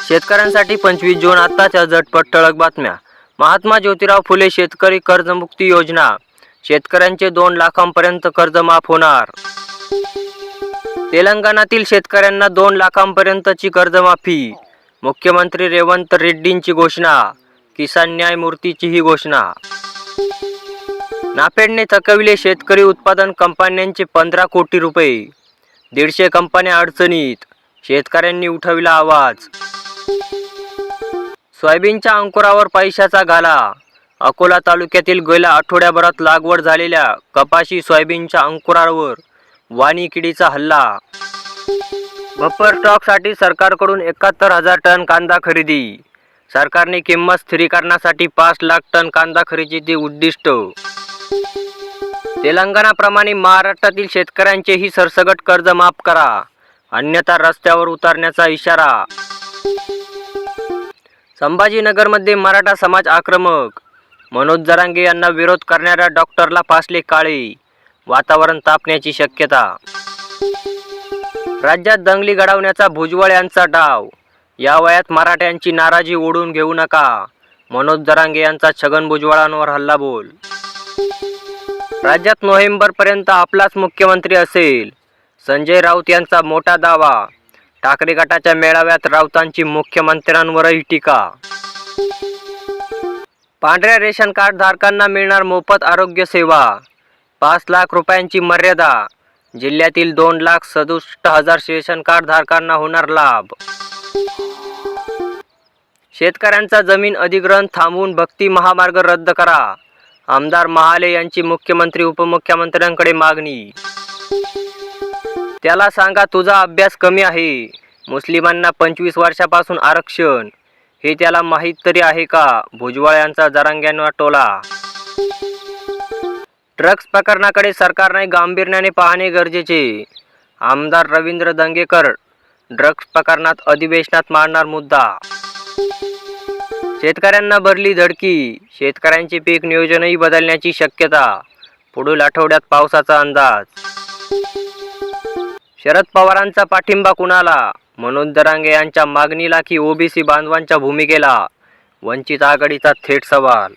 शेतकऱ्यांसाठी 25 जून आत्ताच्या झटपट ठळक बातम्या. महात्मा ज्योतिराव फुले शेतकरी कर्जमुक्ती योजना. शेतकऱ्यांचे 2 लाखांपर्यंत कर्ज माफ होणार. तेलंगणातील शेतकऱ्यांना 2 लाखांपर्यंतची कर्जमाफी. मुख्यमंत्री रेवंत रेड्डींची घोषणा. किसान न्यायमूर्तीची ही घोषणा. नाफेडने थकविले शेतकरी उत्पादन कंपन्यांचे 15 कोटी रुपये. 150 कंपन्या अडचणीत. शेतकऱ्यांनी उठविला आवाज. सोयाबीनच्या अंकुरावर पैशाचा घाला. अकोला तालुक्यातील गेल्या आठवड्याभरात लागवड झालेल्या कपाशी सोयाबीनच्या अंकुरावर वाणी किडीचा हल्ला. बफर स्टॉकसाठी सरकारकडून 71,000 टन कांदा खरेदी. सरकारने किंमत स्थिरीकरणासाठी 5 लाख टन कांदा खरेदीचे उद्दिष्ट. तेलंगणाप्रमाणे महाराष्ट्रातील शेतकऱ्यांचेही सरसकट कर्ज माफ करा, अन्यथा रस्त्यावर उतरण्याचा इशारा. संभाजीनगरमध्ये मराठा समाज आक्रमक. मनोज जरांगे यांना विरोध करणाऱ्या डॉक्टरला फासले काळे. वातावरण तापण्याची शक्यता. राज्यात दंगली घडवण्याचा भुजबळ यांचा डाव. या वयात मराठ्यांची नाराजी ओढून घेऊ नका. मनोज जरांगे यांचा छगन भुजबळांवर हल्लाबोल. राज्यात नोव्हेंबरपर्यंत आपलाच मुख्यमंत्री असेल. संजय राऊत यांचा मोठा दावा. ठाकरे गटाच्या मेळाव्यात राऊतांची मुख्यमंत्र्यांवरही टीका. पांढऱ्या रेशन कार्ड धारकांना मिळणार मोफत आरोग्य सेवा. 5 लाख रुपयांची मर्यादा. जिल्ह्यातील 2,67,000 रेशन कार्ड धारकांना होणार लाभ. शेतकऱ्यांचा जमीन अधिग्रहण थांबवून भक्ती महामार्ग रद्द करा. आमदार महाले यांची मुख्यमंत्री उपमुख्यमंत्र्यांकडे मागणी. त्याला सांगा तुझा अभ्यास कमी आहे. मुस्लिमांना 25 वर्षापासून आरक्षण. हे त्याला माहीत तरी आहे का? भुजबळ यांचा जरांग्यांवर टोला. ड्रग्ज प्रकरणाकडे सरकारने गांभीर्याने पाहणे गरजेचे. आमदार रवींद्र दंगेकर ड्रग्ज प्रकरणात अधिवेशनात मांडणार मुद्दा. शेतकऱ्यांना भरली धडकी. शेतकऱ्यांचे पीक नियोजनही बदलण्याची शक्यता. पुढील आठवड्यात पावसाचा अंदाज. शरद पवारांचा पाठिंबा कुणाला? मनोज जरांगे यांच्या मागणीला की ओबीसी बांधवांच्या भूमिकेला? वंचित आघाडीचा थेट सवाल.